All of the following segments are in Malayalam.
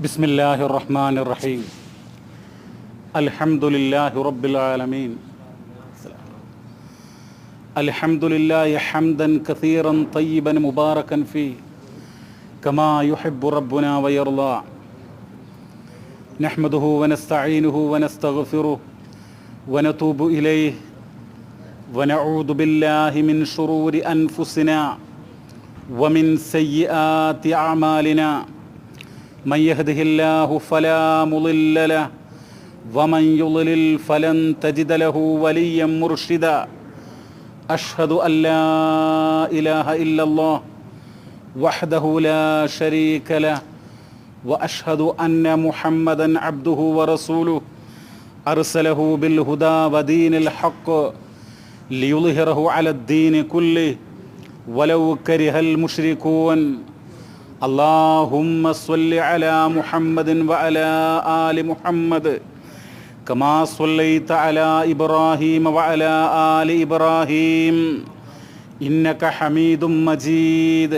ബിസ്മില്ലാഹിർ റഹ്മാനിർ റഹീം. അൽഹംദുലില്ലാഹി റബ്ബിൽ ആലമീൻ. അൽഹംദുലില്ലാഹി ഹംദൻ കസീറൻ തയ്യിബൻ മുബാറകൻ ഫീ കമാ യുഹിബ്ബു റബ്ബുനാ വയർളാ. നഹ്മദുഹു വനസ്തഈനുഹു വനസ്തഗ്ഫിറുഹു വനതൂബു ഇലൈഹി വനഊദു ബില്ലാഹി മിൻ ശുറൂരി അൻഫുസിനാ വമിൻ സയ്യിആതി അഅമാലിനാ. من يهده الله فلا مضل له ومن يضلل فلن تجد له وليا مرشدا. أشهد أن لا إله إلا الله وحده لا شريك له وأشهد أن محمدا عبده ورسوله أرسله بالهدى ودين الحق ليظهره على الدين كله ولو كره المشركون. اللهم صل على محمد وعلى آل محمد كما صليت على إبراهيم وعلى آل إبراهيم إنك حميد مجيد.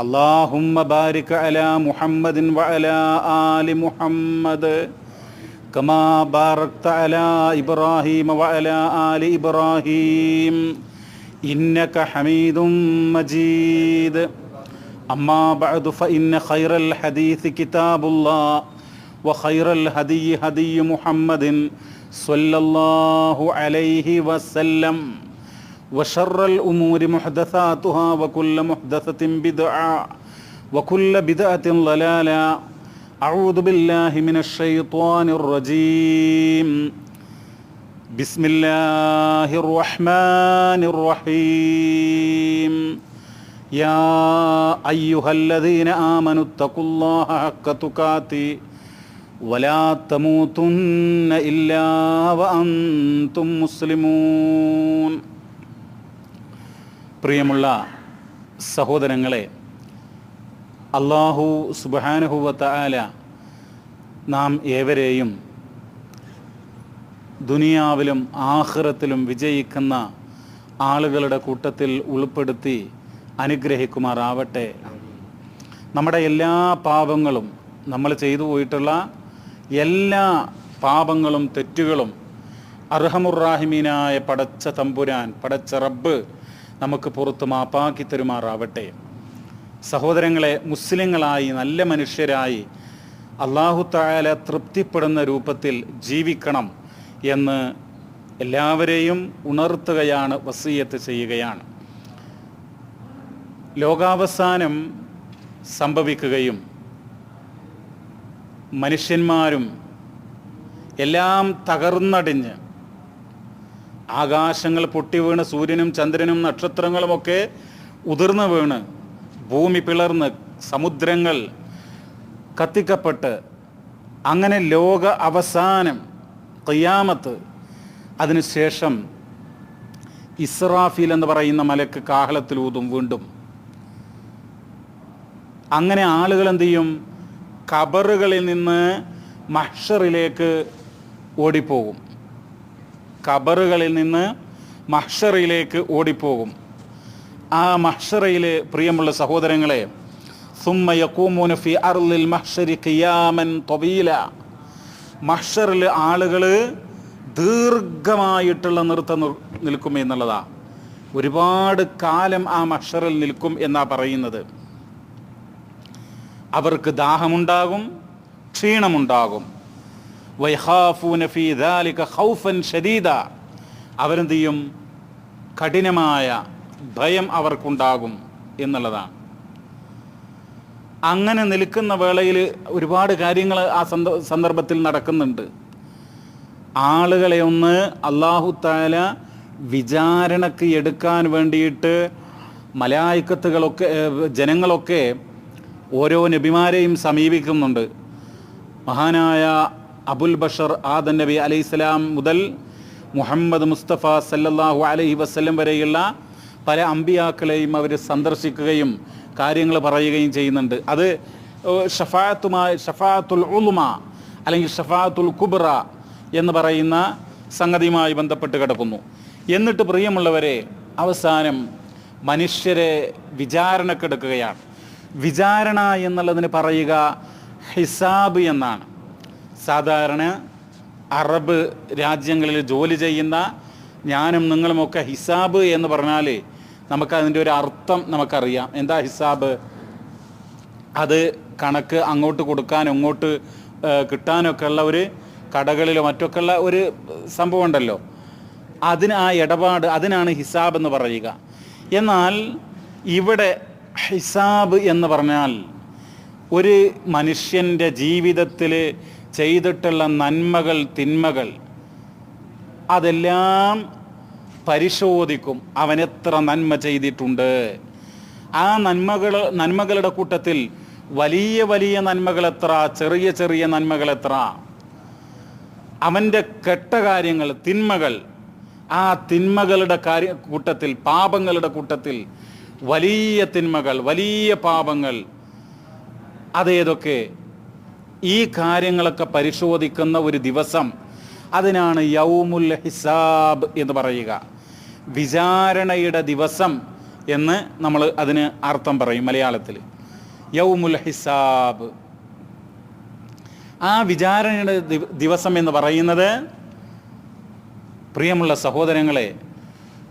اللهم بارك على محمد وعلى آل محمد كما باركت على إبراهيم وعلى آل إبراهيم إنك حميد مجيد. أما بعد فإن خير الحديث كتاب الله وخير الهدي هدي محمد صلى الله عليه وسلم وشر الأمور محدثاتها وكل محدثة بدعة وكل بدعة ضلالة. أعوذ بالله من الشيطان الرجيم. بسم الله الرحمن الرحيم. يا أيها الذين آمنوا اتقوا الله حق تقاته ولا تموتن إلا وأنتم مسلمون. പ്രിയമുള്ള സഹോദരങ്ങളെ, അല്ലാഹു സുബ്ഹാനഹു വ തആല നാം ഏവരെയും ദുനിയാവിലും ആഖിറത്തിലും വിജയിക്കുന്ന ആളുകളുടെ കൂട്ടത്തിൽ ഉൾപ്പെടുത്തി അനുഗ്രഹിക്കുമാറാവട്ടെ. നമ്മുടെ എല്ലാ പാപങ്ങളും, നമ്മൾ ചെയ്തു പോയിട്ടുള്ള എല്ലാ പാപങ്ങളും തെറ്റുകളും അർഹമുറാഹിമീനായ പടച്ച തമ്പുരാൻ, പടച്ച റബ്ബ് നമുക്ക് പുറത്ത് മാപ്പാക്കി തരുമാറാവട്ടെ. സഹോദരങ്ങളെ, മുസ്ലിങ്ങളായി നല്ല മനുഷ്യരായി അല്ലാഹു തആല തൃപ്തിപ്പെടുന്ന രൂപത്തിൽ ജീവിക്കണം എന്ന് എല്ലാവരെയും ഉണർത്തുകയാണ്, വസിയത്ത് ചെയ്യുകയാണ്. ലോകാവസാനം സംഭവിക്കുകയും മനുഷ്യന്മാരും എല്ലാം തകർന്നടിഞ്ഞ് ആകാശങ്ങൾ പൊട്ടി വീണ് സൂര്യനും ചന്ദ്രനും നക്ഷത്രങ്ങളുമൊക്കെ ഉതിർന്നു വീണ് ഭൂമി പിളർന്ന് സമുദ്രങ്ങൾ കത്തിക്കപ്പെട്ട് അങ്ങനെ ലോക അവസാനം ഖിയാമത്ത്, അതിനുശേഷം ഇസ്രാഫീൽ എന്ന് പറയുന്ന മലക്ക് കാഹളത്തിലൂതും വീണ്ടും. അങ്ങനെ ആളുകൾ എന്ത് ചെയ്യും? ഖബറുകളിൽ നിന്ന് മഹ്ശറിലേക്ക് ഓടിപ്പോകും. ഖബറുകളിൽ നിന്ന് മഹ്ശറിലേക്ക് ഓടിപ്പോകും. ആ മഹ്ശറയിൽ പ്രിയമുള്ള സഹോദരങ്ങളെ, സുമ്മ യഖൂമൂന ഫി അർളിൽ മഹ്ശരി ഖിയാമൻ ത്വീല. മഹ്ശറിൽ ആളുകൾ ദീർഘമായിട്ടുള്ള നിൽക്കും എന്നുള്ളതാ. ഒരുപാട് കാലം ആ മഹ്ശറിൽ നിൽക്കും എന്നാ പറയുന്നത്. അവർക്ക് ദാഹമുണ്ടാകും, ക്ഷീണമുണ്ടാകും. വയഖാഫൂന ഫീ ദാലിക ഖൗഫൻ ശദീദ. അവരെന്ത് ചെയ്യും? കഠിനമായ ഭയം അവർക്കുണ്ടാകും എന്നുള്ളതാണ്. അങ്ങനെ നിൽക്കുന്ന വേളയിൽ ഒരുപാട് കാര്യങ്ങൾ ആ സന്ദർഭത്തിൽ നടക്കുന്നുണ്ട്. ആളുകളെ ഒന്ന് അല്ലാഹു തആല വിചാരണക്ക് എടുക്കാൻ വേണ്ടിയിട്ട് മലായിക്കത്തുകളൊക്കെ, ജനങ്ങളൊക്കെ ഓരോ നബിമാരെയും സമീപിക്കുന്നുണ്ട്. മഹാനായ അബുൽ ബഷർ ആദം നബി അലൈഹിസ്സലാം മുതൽ മുഹമ്മദ് മുസ്തഫ സല്ലല്ലാഹു അലൈഹി വസല്ലം വരെയുള്ള പല അമ്പിയാക്കളെയും അവർ സന്ദർശിക്കുകയും കാര്യങ്ങൾ പറയുകയും ചെയ്യുന്നുണ്ട്. അത് ഷഫാഅത്തുൽ ഉളുമ അല്ലെങ്കിൽ ഷഫാഅത്തുൽ കുബ്ര എന്ന് പറയുന്ന സംഗതിയുമായി ബന്ധപ്പെട്ട് കിടക്കുന്നു. എന്നിട്ട് പ്രിയമുള്ളവരെ, അവസാനം മനുഷ്യരെ വിചാരണക്കെടുക്കുകയാണ്. വിചാരണ എന്നുള്ളതിന് പറയുക ഹിസാബ് എന്നാണ്. സാധാരണ അറബ് രാജ്യങ്ങളിൽ ജോലി ചെയ്യുന്ന ഞാനും നിങ്ങളുമൊക്കെ ഹിസാബ് എന്ന് പറഞ്ഞാൽ നമുക്കതിൻ്റെ ഒരു അർത്ഥം നമുക്കറിയാം. എന്താ ഹിസാബ്? അത് കണക്ക് അങ്ങോട്ട് കൊടുക്കാനും ഇങ്ങോട്ട് കിട്ടാനൊക്കെ ഉള്ള ഒരു കടകളിലോ മറ്റൊക്കെ ഉള്ള ഒരു സംഭവം ഉണ്ടല്ലോ, ആ ഇടപാട്, അതിനാണ് ഹിസാബ് എന്ന് പറയുക. എന്നാൽ ഇവിടെ ഹിസാബ് എന്ന് പറഞ്ഞാൽ ഒരു മനുഷ്യൻ്റെ ജീവിതത്തിൽ ചെയ്തിട്ടുള്ള നന്മകൾ തിന്മകൾ അതെല്ലാം പരിശോധിക്കും. അവനെത്ര നന്മ ചെയ്തിട്ടുണ്ട്. ആ നന്മകളുടെ കൂട്ടത്തിൽ വലിയ വലിയ നന്മകൾ എത്ര, ചെറിയ ചെറിയ നന്മകൾ എത്ര, അവൻ്റെ കെട്ട കാര്യങ്ങൾ, തിന്മകൾ, ആ തിന്മകളുടെ കൂട്ടത്തിൽ, പാപങ്ങളുടെ കൂട്ടത്തിൽ വലിയ തിന്മകൾ, വലിയ പാപങ്ങൾ അതേതൊക്കെ, ഈ കാര്യങ്ങളൊക്കെ പരിശോധിക്കുന്ന ഒരു ദിവസം, അതിനാണ് യൗമുൽ ഹിസാബ് എന്ന് പറയുക. വിചാരണയുടെ ദിവസം എന്ന് നമ്മൾ അതിന് അർത്ഥം പറയും മലയാളത്തിൽ. യൗമുൽ ഹിസാബ്, ആ വിചാരണയുടെ ദിവസം എന്ന് പറയുന്നത്, പ്രിയമുള്ള സഹോദരങ്ങളെ,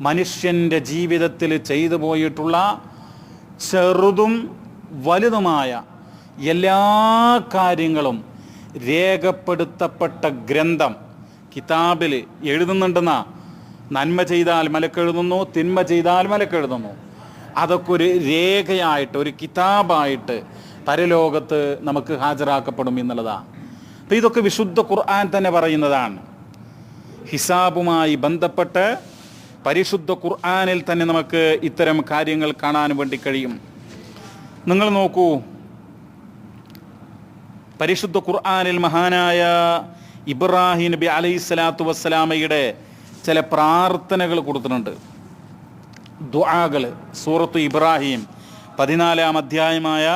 മനുഷ്യൻ്റെ ജീവിതത്തിൽ ചെയ്തു പോയിട്ടുള്ള ചെറുതും വലുതുമായ എല്ലാ കാര്യങ്ങളും രേഖപ്പെടുത്തപ്പെട്ട ഗ്രന്ഥം, കിതാബിൽ എഴുതുന്നുണ്ടെന്ന. നന്മ ചെയ്താൽ മലക്കെഴുതുന്നു, തിന്മ ചെയ്താൽ മലക്കെഴുതുന്നു. അതൊക്കെ ഒരു രേഖയായിട്ട്, ഒരു കിതാബായിട്ട് പരലോകത്ത് നമുക്ക് ഹാജരാക്കപ്പെടും എന്നുള്ളതാണ്. അപ്പം ഇതൊക്കെ വിശുദ്ധ ഖുർആൻ തന്നെ പറയുന്നതാണ്. ഹിസാബുമായി ബന്ധപ്പെട്ട് പരിശുദ്ധ ഖുർആനിൽ തന്നെ നമുക്ക് ഇത്തരം കാര്യങ്ങൾ കാണാൻ വേണ്ടി കഴിയും. നിങ്ങൾ നോക്കൂ, പരിശുദ്ധ ഖുർആനിൽ മഹാനായ ഇബ്രാഹിം നബി അലൈഹിസ്സലാത്തു വസ്സലാമയുടെ ചില പ്രാർത്ഥനകൾ കൊടുത്തിട്ടുണ്ട്, ദുആകൾ. സൂറത്തു ഇബ്രാഹിം 14-ാം അധ്യായമായ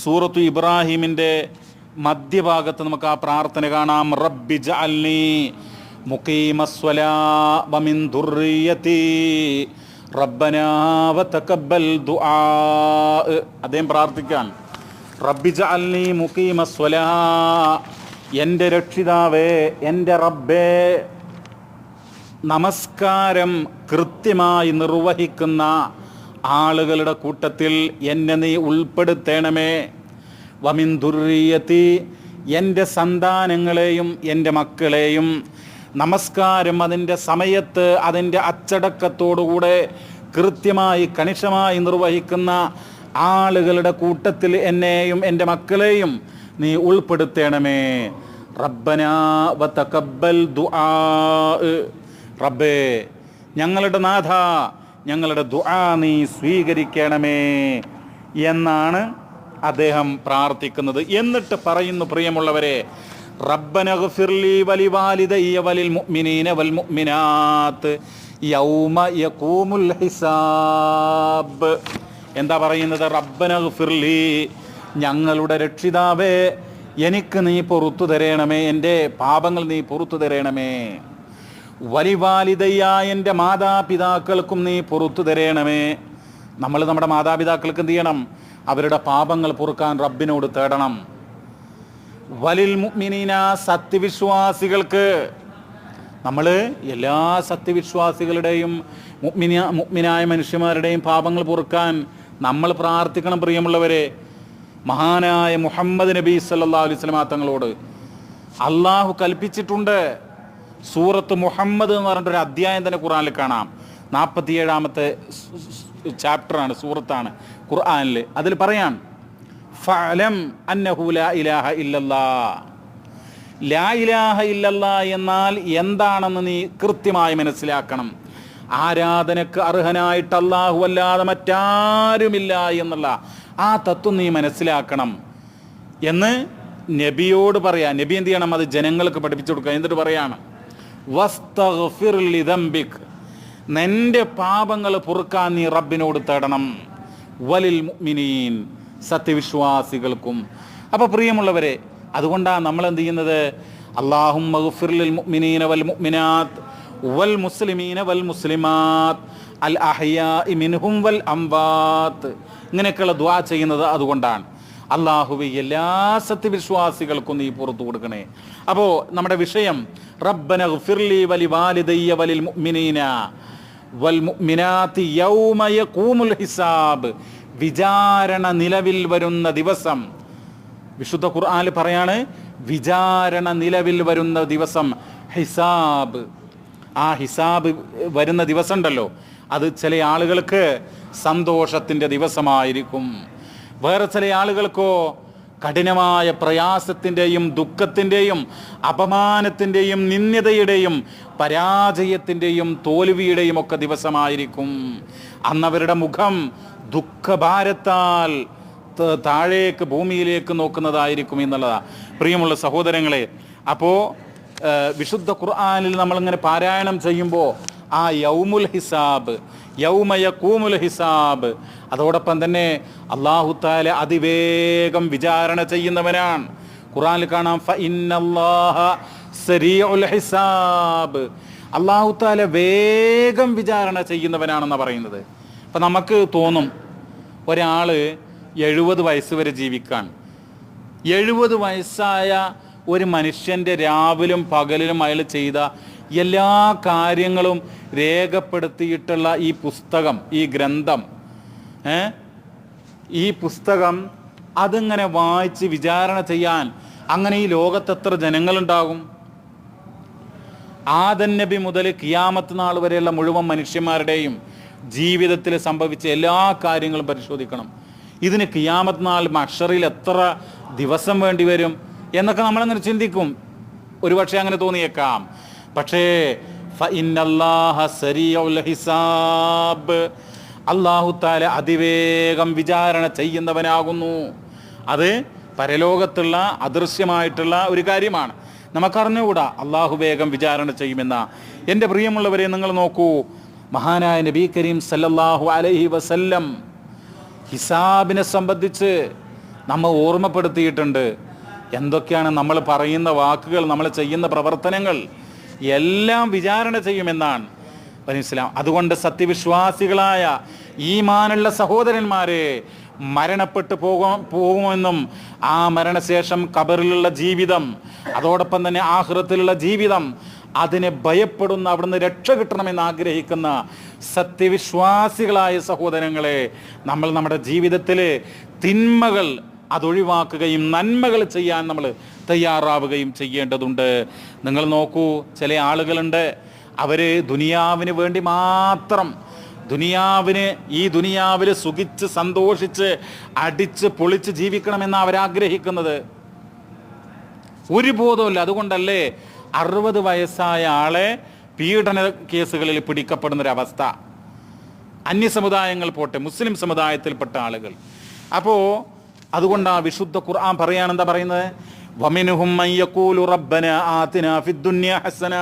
സൂറത്തു ഇബ്രാഹിമിൻ്റെ മധ്യഭാഗത്ത് നമുക്ക് ആ പ്രാർത്ഥന കാണാം. റബ്ബി ജഅൽനി മുഖീമസ്സലാത്തി വമിൻ ദുർരിയതി റബ്ബനാ വതഖബ്ബൽ ദുആ. അദ്ദേഹം പ്രാർത്ഥിക്കാൻ, റബ്ബി ജഅൽനി മുഖീമസ്സലാത്തി, എൻ്റെ രക്ഷിതാവേ, എൻ്റെ റബ്ബേ, നമസ്കാരം കൃത്യമായി നിർവഹിക്കുന്ന ആളുകളുടെ കൂട്ടത്തിൽ എന്നെ നീ ഉൾപ്പെടുത്തണമേ. വമിൻ ദുർരിയത്തി, എൻ്റെ സന്താനങ്ങളെയും എൻ്റെ മക്കളെയും നമസ്കാരം അതിൻ്റെ സമയത്ത് അതിൻ്റെ അച്ചടക്കത്തോടുകൂടെ കൃത്യമായി കണിശമായി നിർവഹിക്കുന്ന ആളുകളുടെ കൂട്ടത്തിൽ എന്നെയും എൻ്റെ മക്കളെയും നീ ഉൾപ്പെടുത്തണമേ. റബ്ബനാ വതഖബ്ബൽ ദുആ, റബ്ബേ, ഞങ്ങളുടെ നാഥ, ഞങ്ങളുടെ ദുആ നീ സ്വീകരിക്കണമേ എന്നാണ് അദ്ദേഹം പ്രാർത്ഥിക്കുന്നത്. എന്നിട്ട് പറയുന്നു, പ്രിയമുള്ളവരെ, റബ്ബനഗ്ഫിർലി വലിവാലിദയ്യ വലിൽ മുഅ്മിനീന വൽ മുഅ്മിനാത്ത് യൗമ യഖൂമുൽ ഹിസാബ്. എന്താ പറയുന്നത്? റബ്ബനഗ്ഫിർലി, ഞങ്ങളുടെ രക്ഷിതാവേ, എനിക്ക് നീ പുറത്തു തരണമേ, എൻ്റെ പാപങ്ങൾ നീ പുറത്തു തരണമേ. വലിവാലിദയ്യ, എൻ്റെ മാതാപിതാക്കൾക്കും നീ പുറത്തു തരണമേ. നമ്മൾ നമ്മുടെ മാതാപിതാക്കൾക്ക് എന്ത് ചെയ്യണം? അവരുടെ പാപങ്ങൾ പൊറുക്കാൻ റബ്ബിനോട് തേടണം. വലിൽ മുഅ്മിനീന, സത്യവിശ്വാസികൾക്ക്, നമ്മൾ എല്ലാ സത്യവിശ്വാസികളുടെയും മുഅ്മിനായ മനുഷ്യന്മാരുടെയും പാപങ്ങൾ പൊറുക്കാൻ നമ്മൾ പ്രാർത്ഥിക്കണം. പ്രിയമുള്ളവരെ, മഹാനായ മുഹമ്മദ് നബി സല്ലല്ലാഹു അലൈഹി വസല്ലം തങ്ങളോട് അള്ളാഹു കൽപ്പിച്ചിട്ടുണ്ട്. സൂറത്ത് മുഹമ്മദ് എന്ന് പറഞ്ഞിട്ടൊരു അധ്യായം തന്നെ ഖുർആനിൽ കാണാം. 47-ാമത്തെ ചാപ്റ്ററാണ്, സൂറത്താണ് ഖുർആനിൽ. അതിൽ പറയാം, ഫഅലം അന്നഹു ലാ ഇലാഹ ഇല്ലല്ലാഹ്. ലാ ഇലാഹ ഇല്ലല്ലാഹ് എന്നാൽ എന്താണെന്ന് നീ കൃത്യമായി മനസ്സിലാക്കണം. ആരാധനക്ക് അർഹനായിട്ട് അല്ലാഹു അല്ലാതെ മറ്റാരുമില്ല എന്നുള്ള ആ തത്വം നീ മനസ്സിലാക്കണം എന്ന് നബിയോട് പറയാം. നബി എന്ത് ചെയ്യണം? അത് ജനങ്ങൾക്ക് പഠിപ്പിച്ചു കൊടുക്കുക. എന്നിട്ട് പറയാണ്, വസ്തഗ്ഫിർ ലിദംബിക്, നിന്റെ പാപങ്ങൾ പൊറുക്കാൻ നീ റബ്ബിനോട് തേടണം. വലിൽ മുഅ്മിനീൻ, സത്യവിശ്വാസികൾക്കും. അപ്പോൾ പ്രിയമുള്ളവരെ, അതുകൊണ്ടാണ് നമ്മൾ എന്ത് ചെയ്യുന്നത്? അല്ലാഹുമ്മ ഗ്ഫിർ ലിൽ മുഅ്മിനീന വൽ മുഅ്മിനാത്ത് വൽ മുസ്ലിമീന വൽ മുസ്ലിമാത്ത് അൽ അഹ്യാഇ മിൻഹും വൽ അംവാത്ത്, ഇങ്ങനെയൊക്കെയുള്ള ദുആ ചെയ്യുന്നത് അതുകൊണ്ടാണ്. അള്ളാഹുവേ എല്ലാ സത്യവിശ്വാസികൾക്കും നീ പുറത്തു കൊടുക്കണേ. അപ്പോൾ നമ്മുടെ വിഷയം റബ്ബന ഗ്ഫിർലി വലി വാലിദയ്യ വലിൽ മുഅ്മിനീന വൽ മുഅ്മിനാത്തി യൗമ യഖൂമുൽ ഹിസാബ്. വിചാരണ നിലവിൽ വരുന്ന ദിവസം. വിശുദ്ധ ഖുർആനിൽ പറയാണ് വിചാരണ നിലവിൽ വരുന്ന ദിവസം ഹിസാബ്. ആ ഹിസാബ് വരുന്ന ദിവസം ഉണ്ടല്ലോ, അത് ചില ആളുകൾക്ക് സന്തോഷത്തിൻ്റെ ദിവസമായിരിക്കും. വേറെ ചില ആളുകൾക്കോ കഠിനമായ പ്രയാസത്തിൻ്റെയും ദുഃഖത്തിൻ്റെയും അപമാനത്തിൻ്റെയും നിന്ദ്യതയുടെയും പരാജയത്തിൻ്റെയും തോൽവിയുടെയും ഒക്കെ ദിവസമായിരിക്കും. അന്നവരുടെ മുഖം ദുഃഖഭാരത്താൽ താഴേക്ക് ഭൂമിയിലേക്ക് നോക്കുന്നതായിരിക്കും എന്നുള്ളതാണ്. പ്രിയമുള്ള സഹോദരങ്ങളെ, അപ്പോൾ വിശുദ്ധ ഖുർആനിൽ നമ്മളിങ്ങനെ പാരായണം ചെയ്യുമ്പോൾ ആ യൗമുൽ ഹിസാബ്, യൗമ യഖൂമുൽ ഹിസാബ്, അതോടൊപ്പം തന്നെ അല്ലാഹു തആല അതിവേഗം വിചാരണ ചെയ്യുന്നവനാണ്. ഖുർആനിൽ കാണാം ഫഇന്നല്ലാഹ സരീഉൽ ഹിസാബ്. അല്ലാഹു തആല വേഗം വിചാരണ ചെയ്യുന്നവനാണെന്നാണ് പറയുന്നത്. അപ്പം നമുക്ക് തോന്നും ഒരാൾ 70 വയസ്സ് വരെ ജീവിക്കാൻ. 70 വയസ്സായ ഒരു മനുഷ്യൻ്റെ രാവിലും പകലിലും അയാൾ ചെയ്ത എല്ലാ കാര്യങ്ങളും രേഖപ്പെടുത്തിയിട്ടുള്ള ഈ പുസ്തകം, ഈ ഗ്രന്ഥം, ഈ പുസ്തകം അതിങ്ങനെ വായിച്ച് വിചാരണ ചെയ്യാൻ അങ്ങനെ ഈ ലോകത്ത് എത്ര ജനങ്ങളുണ്ടാകും? ആദം നബി മുതൽ ഖിയാമത്ത് നാൾ വരെയുള്ള മുഴുവൻ മനുഷ്യന്മാരുടെയും ജീവിതത്തിൽ സംഭവിച്ച എല്ലാ കാര്യങ്ങളും പരിശോധിക്കണം. ഇതിന് ഖിയാമത്ത് നാൾ മഹ്ശറിൽ എത്ര ദിവസം വേണ്ടി വരും എന്നൊക്കെ നമ്മളങ്ങനെ ചിന്തിക്കും. ഒരുപക്ഷെ അങ്ങനെ തോന്നിയേക്കാം. പക്ഷേ ഫഇന്നല്ലാഹ സരീഉൽ ഹിസാബ്, അല്ലാഹു തആല അതിവേഗം വിചാരണ ചെയ്യുന്നവനാകുന്നു. അത് പരലോകത്തുള്ള അദൃശ്യമായിട്ടുള്ള ഒരു കാര്യമാണ്, നമുക്കറിഞ്ഞുകൂടാ. അള്ളാഹു വേഗം വിചാരണ ചെയ്യുമെന്ന. എൻ്റെ പ്രിയമുള്ളവരെ, നിങ്ങൾ നോക്കൂ, മഹാനായ നബി കരീം സല്ലല്ലാഹു അലൈഹി വസല്ലം ഹിസാബിനെ സംബന്ധിച്ച് നമ്മൾ ഓർമ്മപ്പെടുത്തിയിട്ടുണ്ട്. എന്തൊക്കെയാണ് നമ്മൾ പറയുന്ന വാക്കുകൾ, നമ്മൾ ചെയ്യുന്ന പ്രവർത്തനങ്ങൾ എല്ലാം വിചാരണ ചെയ്യുമെന്നാണ് ഇസ്ലാം. അതുകൊണ്ട് സത്യവിശ്വാസികളായ ഈമാനുള്ള സഹോദരന്മാരെ, മരണപ്പെട്ടു പോകുമെന്നും ആ മരണശേഷം ഖബറിലുള്ള ജീവിതം, അതോടൊപ്പം തന്നെ ആഖിറത്തിലുള്ള ജീവിതം, അതിനെ ഭയപ്പെടുന്ന, അവിടുന്ന് രക്ഷ കിട്ടണമെന്ന് ആഗ്രഹിക്കുന്ന സത്യവിശ്വാസികളായ സഹോദരങ്ങളെ, നമ്മൾ നമ്മുടെ ജീവിതത്തിൽ തിന്മകൾ അതൊഴിവാക്കുകയും നന്മകൾ ചെയ്യാൻ നമ്മൾ തയ്യാറാവുകയും ചെയ്യേണ്ടതുണ്ട്. നിങ്ങൾ നോക്കൂ, ചില ആളുകളുണ്ട്, അവർ ദുനിയാവിന് വേണ്ടി മാത്രം, ഈ ദുനിയാവിൽ സുഖിച്ച് സന്തോഷിച്ച് അടിച്ച് പൊളിച്ച് ജീവിക്കണമെന്ന് അവരാഗ്രഹിക്കുന്നത്. ഒരു ബോധമില്ല. അതുകൊണ്ടല്ലേ 60 വയസ്സായ ആളെ പീഡന കേസുകളിൽ പിടിക്കപ്പെടുന്നൊരവസ്ഥ. അന്യസമുദായങ്ങൾ പോട്ടെ, മുസ്ലിം സമുദായത്തിൽപ്പെട്ട ആളുകൾ. അപ്പോൾ അതുകൊണ്ട് ആ വിശുദ്ധ ഖുർആൻ പറയാണ്, എന്താ പറയുന്നത്? വമിൻഹും മൻ യഖൂലു റബ്ബനാ ആതിനാ ഫിദ്ദുനിയ ഹസന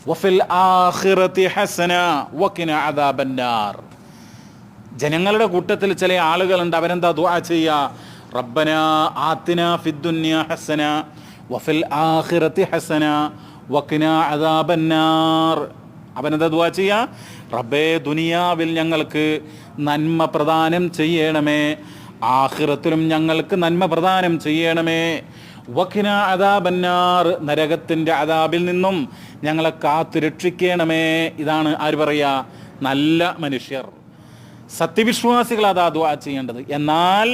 വഫിൽ ആഖിറതി ഹസന വഖിനാ അദാബന്നാർ. ജനങ്ങളുടെ കൂട്ടത്തിൽ ചില ആളുകളുണ്ട്, അവരെന്താ ദുആ ചെയ്യുക? റബ്ബനാ ആതിനാ ഫിദ്ദുനിയ ഹസന വഫിൽ ആഖിറതി ഹസന വഖിനാ അദാബന്നാർ. അവനെന്താ ദുആ ചെയ്യുക? റബ്ബേ, ദുനിയാവിൽ ഞങ്ങൾക്ക് നന്മ പ്രദാനം ചെയ്യണമേ, ആഖിറത്തിലും ഞങ്ങൾക്ക് നന്മ പ്രദാനം ചെയ്യണമേ. വഖിന അദാബന്നാർ, നരകത്തിൻ്റെ അദാബിൽ നിന്നും ഞങ്ങളെ കാത്തു രക്ഷിക്കണമേ. ഇതാണ് ആര് പറയുക? നല്ല മനുഷ്യർ, സത്യവിശ്വാസികൾ അതാ ദുആ ചെയ്യേണ്ടത്. എന്നാൽ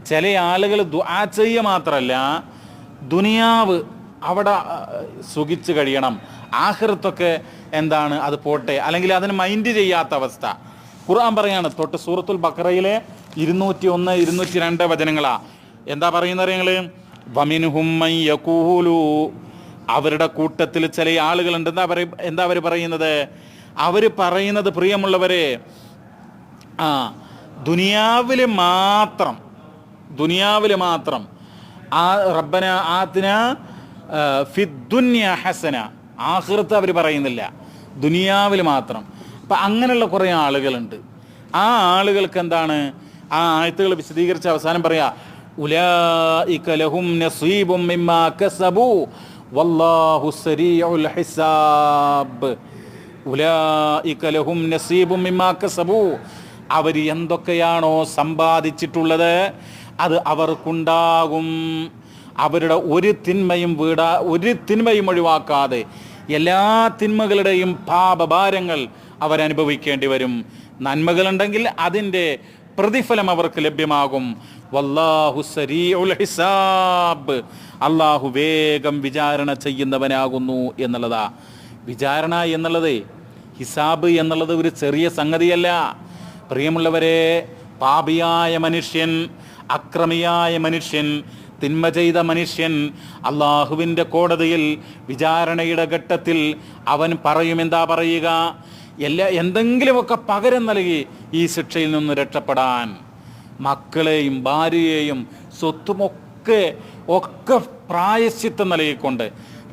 ചില ആളുകൾ ദുആ ചെയ്യുക മാത്രമല്ല, ദുനിയാവ് അവിടെ സുഖിച്ച് കഴിയണം, ആഖിറത്തൊക്കെ എന്താണ് അത് പോട്ടെ, അല്ലെങ്കിൽ അതിന് മൈൻഡ് ചെയ്യാത്ത അവസ്ഥ. ഖുർആൻ പറയാണ്, തൊട്ട് സൂറത്തുൽ ബഖറയിലെ 201, 202 വചനങ്ങളാ. എന്താ പറയുന്നത് നിങ്ങൾ? വമിൻഹും മൻ യഖൂലു, അവരുടെ കൂട്ടത്തിൽ ചില ആളുകളുണ്ട്. എന്താ അവർ പറയുന്നത്? അവർ പറയുന്നത്, പ്രിയമുള്ളവരെ, ദുനിയാവിൽ മാത്രം ആ റബ്ബന ആതിന ഫിദ്ദുനിയ ഹസന, ആഖിറത്ത് അവർ പറയുന്നില്ല, ദുനിയാവിൽ മാത്രം. അപ്പം അങ്ങനെയുള്ള കുറേ ആളുകളുണ്ട്. ആ ആളുകൾക്ക് എന്താണ്? ആ ആയത്തുകൾ വിശദീകരിച്ച് അവസാനം പറയാ, ഉലൈക ലഹും നസീബും മിമ്മാ കസബു വല്ലാഹു സരീഉൽ ഹിസാബ്. ഉലൈക ലഹും നസീബും മിമ്മാ കസബു, അവർ എന്തൊക്കെയാണോ സമ്പാദിച്ചിട്ടുള്ളത് അത് അവർക്കുണ്ടാകും. അവരുടെ ഒരു തിന്മയും ഒഴിവാക്കാതെ എല്ലാ തിന്മകളുടെയും പാപഭാരങ്ങൾ അവരനുഭവിക്കേണ്ടി വരും. നന്മകളുണ്ടെങ്കിൽ അതിൻ്റെ പ്രതിഫലം അവർക്ക് ലഭ്യമാകും. വല്ലാഹു സരീഉൽ ഹിസാബ്, അള്ളാഹു വേഗം വിചാരണ ചെയ്യുന്നവനാകുന്നു എന്നുള്ളതാ. വിചാരണ എന്നുള്ളത്, ഹിസാബ് എന്നുള്ളത് ഒരു ചെറിയ സംഗതിയല്ല. പ്രിയമുള്ളവരെ, പാപിയായ മനുഷ്യൻ, അക്രമിയായ മനുഷ്യൻ, തിന്മ ചെയ്ത മനുഷ്യൻ അള്ളാഹുവിൻ്റെ കോടതിയിൽ വിചാരണയുടെ ഘട്ടത്തിൽ അവൻ എന്താ പറയുക? എന്തെങ്കിലുമൊക്കെ പകരം നൽകി ഈ ശിക്ഷയിൽ നിന്ന് രക്ഷപ്പെടാൻ. മക്കളെയും ഭാര്യയെയും സ്വത്തുമൊക്കെ പ്രായശ്ചിത്തം നൽകിക്കൊണ്ട്.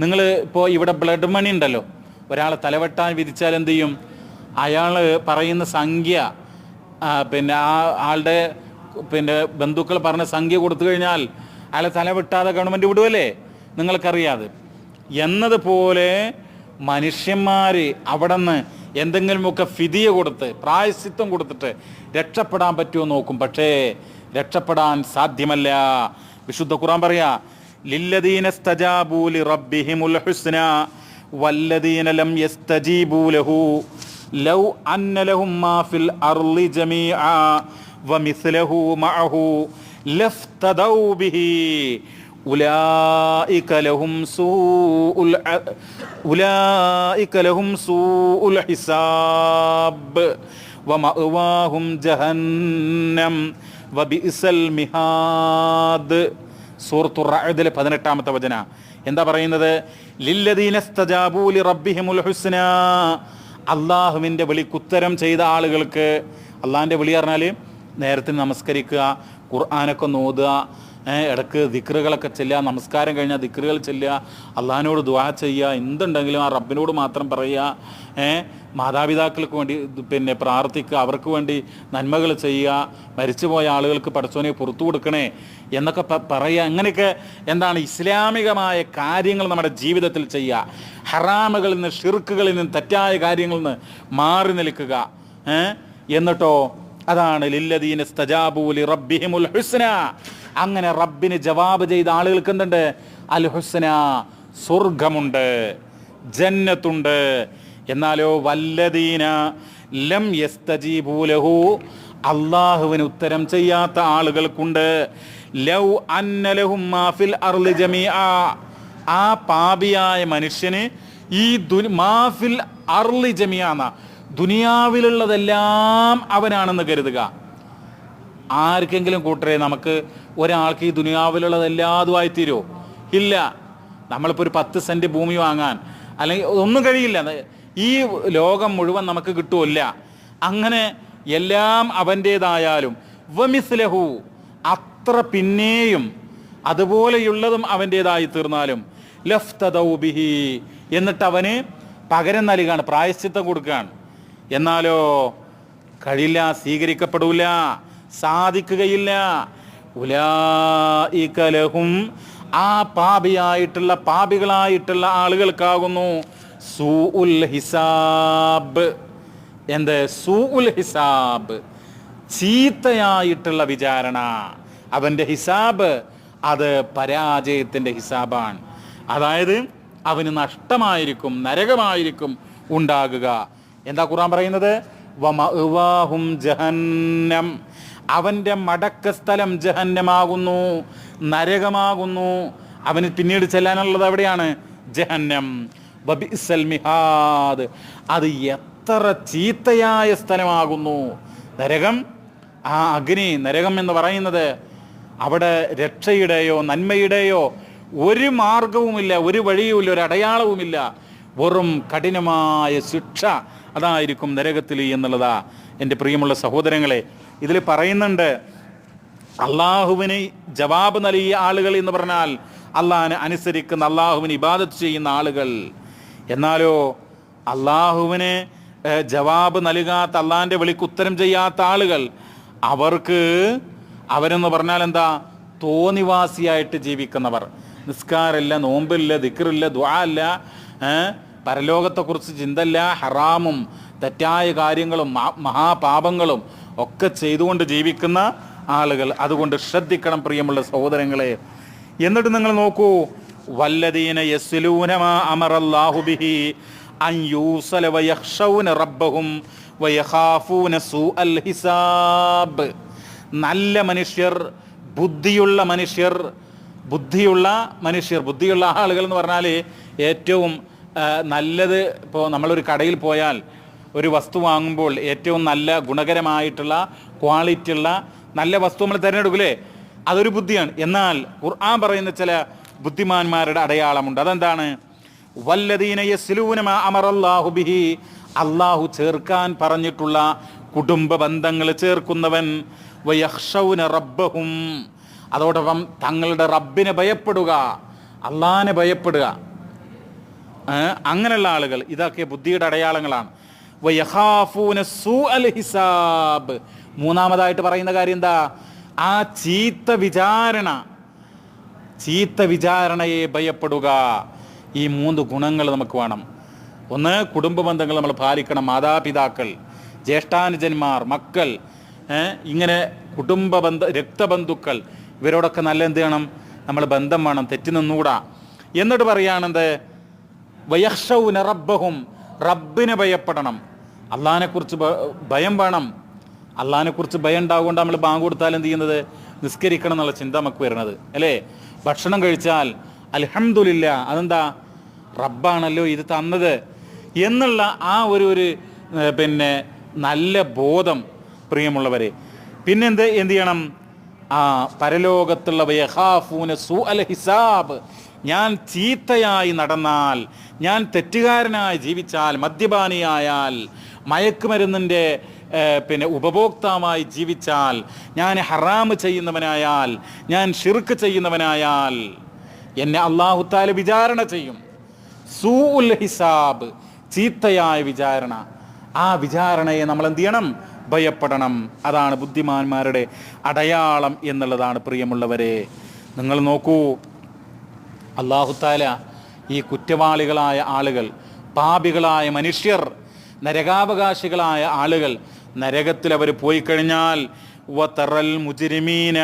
നിങ്ങൾ ഇപ്പോൾ ഇവിടെ ബ്ലഡ് മണി ഉണ്ടല്ലോ, ഒരാളെ തലവെട്ടാൻ വിധിച്ചാൽ എന്ത് ചെയ്യും? അയാൾ പറയുന്ന സംഖ്യ, പിന്നെ ആ ആളുടെ ബന്ധുക്കൾ പറഞ്ഞ സംഖ്യ കൊടുത്തു കഴിഞ്ഞാൽ അയാളെ തലവെട്ടാതെ ഗവൺമെൻറ് വിടുവല്ലേ? നിങ്ങൾക്കറിയാതെ. എന്നതുപോലെ മനുഷ്യന്മാർ അവിടെ നിന്ന് എന്തെങ്കിലുമൊക്കെ ഫിദിയ കൊടുത്ത്, പ്രായശ്ചിത്തം കൊടുത്തിട്ട് രക്ഷപ്പെടാൻ പറ്റുമോ നോക്കും. പക്ഷേ രക്ഷപ്പെടാൻ സാധ്യമല്ല. വിശുദ്ധ ഖുർആൻ പറയാ, ലില്ലദീന സ്തജാബൂ ലിറബ്ബിഹിമുൽ ഹുസ്ന വല്ലദീന ലം യസ്തജീബൂ ലഹു ലൗ അന്ന ലഹും മാ ഫിൽ അർളി ജമീഅ വമിസ്ലഹു മഅഹു ലഫ്തദൗ ബിഹി ഉലൈക ലഹും സൂഉൽ ഹിസാബ് വമഅവാഹും ജഹന്നം വബിഇസൽ മിഹാദ്. സൂറത്തുർ റഅദിലെ 18-ാമത്തെ വചന എന്താ പറയുന്നത്? ലില്ലദീന സ്തജാബൂ ലിറബ്ബിഹിമുൽ ഹുസ്ന, അള്ളാഹുവിൻ്റെ വിളിക്കുത്തരം ചെയ്ത ആളുകൾക്ക്. അള്ളാഹിൻ്റെ വിളി പറഞ്ഞാൽ നേരത്തിന് നമസ്കരിക്കുക, ഖുർആനൊക്കെ ഓതുക, ഇടയ്ക്ക് ദിക്റുകളൊക്കെ ചെല്ലുക, നമസ്കാരം കഴിഞ്ഞാൽ ദിക്റുകൾ ചെല്ലുക, അള്ളാഹിനോട് ദുആ ചെയ്യുക, എന്തുണ്ടെങ്കിലും ആ റബ്ബിനോട് മാത്രം പറയുക, മാതാപിതാക്കൾക്ക് വേണ്ടി പ്രാർത്ഥിക്കുക, അവർക്ക് വേണ്ടി നന്മകൾ ചെയ്യുക, മരിച്ചുപോയ ആളുകൾക്ക് പടച്ചോനെ പുറത്തു കൊടുക്കണേ എന്നൊക്കെ പറയുക. അങ്ങനെയൊക്കെ എന്താണ് ഇസ്ലാമികമായ കാര്യങ്ങൾ നമ്മുടെ ജീവിതത്തിൽ ചെയ്യുക. ഹറാമുകളിൽ നിന്ന്, ഷിർക്കുകളിൽ നിന്ന്, തെറ്റായ കാര്യങ്ങളിൽ നിന്ന് മാറി നിൽക്കുക. എന്നിട്ടോ അതാണ് ലില്ലദീന സ്തജാബൂ ലിറബ്ബിഹിമുൽ ഹുസ്ന. അങ്ങനെ റബ്ബിന് ജവാബ് ചെയ്ത ആളുകൾക്ക് എന്തുണ്ട്? അൽ ഹുസ്ന, സ്വർഗമുണ്ട്, ജന്നത്തുണ്ട്. എന്നാലോ വല്ലദീന ലം യസ്തജീബൂ ലഹു, അള്ളാഹുവിന് ഉത്തരം ചെയ്യാത്ത ആളുകൾക്കുണ്ട് ലൗ അന്ന ലഹും മാ ഫിൽ അർളി ജമീഅ, ആ പാപിയായ മനുഷ്യന് ഈ മാ ഫിൽ അർളി ജമീഅ, ദുനിയാവിലുള്ളതെല്ലാം അവനാണെന്ന് കരുതുക. ആർക്കെങ്കിലും കൂട്ടരെ നമുക്ക് ഒരാൾക്ക് ഈ ദുനിയാവിലുള്ളതെല്ലാതുമായി തീരുമോ? ഇല്ല. നമ്മളിപ്പോൾ ഒരു 10 സെൻറ്റ് ഭൂമി വാങ്ങാൻ അല്ലെങ്കിൽ ഒന്നും കഴിയില്ല. ഈ ലോകം മുഴുവൻ നമുക്ക് കിട്ടുമല്ല. അങ്ങനെ എല്ലാം അവൻ്റേതായാലും വമിസ്ലഹു, അത്ര പിന്നെയും അതുപോലെയുള്ളതും അവൻ്റേതായി തീർന്നാലും ലഫ്തദൗ ബിഹി, എന്നിട്ട് അവന് പകരം നൽകുകയാണ്, പ്രായശ്ചിത്തം കൊടുക്കുകയാണ്. എന്നാലോ കഴിയില്ല, സ്വീകരിക്കപ്പെടൂല, സാധിക്കുകയില്ല. ഉലൈക ലഹും, ആ പാപികളായിട്ടുള്ള ആളുകൾക്കാകുന്നു സൂഉൽ ഹിസാബ്. എന്ത്? സൂഉൽ ഹിസാബ്, ചീത്തയായിട്ടുള്ള വിചാരണ. അവൻ്റെ ഹിസാബ് അത് പരാജയത്തിൻ്റെ ഹിസാബാണ്. അതായത് അവന് നഷ്ടമായിരിക്കും, നരകമായിരിക്കും ഉണ്ടാകുക. എന്താ ഖുർആൻ പറയുന്നത്? വമഅവാഹും ജഹന്നം, അവൻ്റെ മടക്ക സ്ഥലം ജഹന്നമാകുന്നു, നരകമാകുന്നു. അവന് പിന്നീട് ചെല്ലാനുള്ളത് എവിടെയാണ്? ജഹന്നം. വബിഇസൽ മിഹാദ്, അത് എത്ര ചീത്തയായ സ്ഥലമാകുന്നു നരകം. ആ അഗ്നി, നരകം എന്ന് പറയുന്നത് അവിടെ രക്ഷയുടെയോ നന്മയുടെയോ ഒരു മാർഗവുമില്ല, ഒരു വഴിയുമില്ല, ഒരു അടയാളവുമില്ല. വെറും കഠിനമായ ശിക്ഷ അതായിരിക്കും നരകത്തിൽ എന്നുള്ളതാ. എൻ്റെ പ്രിയമുള്ള സഹോദരങ്ങളെ, ഇതിൽ പറയുന്നുണ്ട് അള്ളാഹുവിന് ജവാബ് നൽകിയ ആളുകൾ എന്ന് പറഞ്ഞാൽ അള്ളാഹിനെ അനുസരിക്കുന്ന, അള്ളാഹുവിന് ഇബാദത്ത് ചെയ്യുന്ന ആളുകൾ. എന്നാലോ അള്ളാഹുവിന് ജവാബ് നൽകാത്ത, അള്ളാഹിൻ്റെ വിളിക്ക് ഉത്തരം ചെയ്യാത്ത ആളുകൾ, അവരെന്ന് പറഞ്ഞാൽ എന്താ? തോന്നിവാസിയായിട്ട് ജീവിക്കുന്നവർ. നിസ്കാരമില്ല, നോമ്പില്ല, ദിക്റില്ല, ദുആ ഇല്ല, പരലോകത്തെക്കുറിച്ച് ചിന്തയില്ല, ഹറാമും തെറ്റായ കാര്യങ്ങളും മഹാപാപങ്ങളും ഒക്കെ ചെയ്തുകൊണ്ട് ജീവിക്കുന്ന ആളുകൾ. അതുകൊണ്ട് ശ്രദ്ധിക്കണം പ്രിയമുള്ള സഹോദരങ്ങളെ. എന്നിട്ട് നിങ്ങൾ നോക്കൂ, വല്ലദീന യസ്ലൂന മാ അമറല്ലാഹു ബിഹി അൻ യൂസല വയഖ്ശൗന റബ്ബഹും വയഖാഫൂന സൂഅൽ ഹിസാബ്. നല്ല മനുഷ്യർ, ബുദ്ധിയുള്ള മനുഷ്യർ, ബുദ്ധിയുള്ള ആളുകൾ എന്ന് പറഞ്ഞാൽ ഏറ്റവും നല്ലത്. ഇപ്പോൾ നമ്മളൊരു കടയിൽ പോയാൽ ഒരു വസ്തു വാങ്ങുമ്പോൾ ഏറ്റവും നല്ല ഗുണകരമായിട്ടുള്ള ക്വാളിറ്റി ഉള്ള നല്ല വസ്തു നമ്മൾ തിരഞ്ഞെടുക്കില്ലേ, അതൊരു ബുദ്ധിയാണ്. എന്നാൽ ഖുർആൻ പറയുന്ന ചില ബുദ്ധിമാന്മാരുടെ അടയാളമുണ്ട്. അതെന്താണ്? വല്ലദീന യസ്ലൂന മാ അമറല്ലാഹു ബിഹി, അള്ളാഹു ചേർക്കാൻ പറഞ്ഞിട്ടുള്ള കുടുംബ ബന്ധങ്ങൾ ചേർക്കുന്നവൻ. വയഖ്ശൗന റബ്ബഹും, അതോടൊപ്പം തങ്ങളുടെ റബ്ബിനെ ഭയപ്പെടുക, അള്ളാഹിനെ ഭയപ്പെടുക. അങ്ങനെയുള്ള ആളുകൾ, ഇതൊക്കെ ബുദ്ധിയുടെ അടയാളങ്ങളാണ്. വയഖാഫൂന സൂഅൽ ഹിസാബ്, മൂന്നാമതായിട്ട് പറയുന്ന കാര്യം എന്താ? ആ ചീത്ത വിചാരണയെ ഭയപ്പെടുക. ഈ 3 ഗുണങ്ങൾ നമുക്ക് വേണം. ഒന്ന്, കുടുംബ ബന്ധങ്ങൾ നമ്മൾ പാലിക്കണം. മാതാപിതാക്കൾ, ജ്യേഷ്ഠാനുജന്മാർ, മക്കൾ, ഇങ്ങനെ രക്തബന്ധുക്കൾ, ഇവരോടൊക്കെ നല്ല എന്ത് ചെയ്യണം? നമ്മൾ ബന്ധം വേണം, തെറ്റി നിന്നുകൂടാ. എന്നിട്ട് പറയുകയാണെന്ത്? വയഖ്ശൗന റബ്ബഹും, റബ്ബിനെ ഭയപ്പെടണം. അള്ളാഹിനെക്കുറിച്ച് ഭയം വേണം. അള്ളാഹിനെക്കുറിച്ച് ഭയം ഉണ്ടാകൊണ്ട് നമ്മൾ ബാങ്ക് കൊടുത്താൽ എന്ത് ചെയ്യുന്നത്? നിസ്കരിക്കണം എന്നുള്ള ചിന്ത നമുക്ക് വരുന്നത് അല്ലേ? ഭക്ഷണം കഴിച്ചാൽ അൽഹംദുലില്ലാ, അതെന്താ? റബ്ബാണല്ലോ ഇത് തന്നത് എന്നുള്ള ആ ഒരു നല്ല ബോധം പ്രിയമുള്ളവരെ. പിന്നെ എന്ത് ചെയ്യണം? പരലോകത്തുള്ള വയഖാഫൂന സൂഅൽ ഹിസാബ്, ഞാൻ ചീത്തയായി നടന്നാൽ, ഞാൻ തെറ്റുകാരനായി ജീവിച്ചാൽ, മദ്യപാനിയായാൽ, മയക്കുമരുന്നിൻ്റെ ഉപഭോക്താവായി ജീവിച്ചാൽ, ഞാൻ ഹറാമ് ചെയ്യുന്നവനായാൽ, ഞാൻ ഷിർക്ക് ചെയ്യുന്നവനായാൽ എന്നെ അല്ലാഹു തആല വിചാരണ ചെയ്യും. സൂഉൽ ഹിസാബ്, ചീത്തയായ വിചാരണ. ആ വിചാരണയെ നമ്മൾ എന്ത് ചെയ്യണം? ഭയപ്പെടണം. അതാണ് ബുദ്ധിമാന്മാരുടെ അടയാളം എന്നുള്ളതാണ് പ്രിയമുള്ളവരെ. നിങ്ങൾ നോക്കൂ, അല്ലാഹു തആല ഈ കുറ്റവാളികളായ ആളുകൾ, പാപികളായ മനുഷ്യർ, നരകാവകാശികളായ ആളുകൾ, നരകത്തിൽ അവർ പോയി കഴിഞ്ഞാൽ വതറൽ മുജ്രിമീന,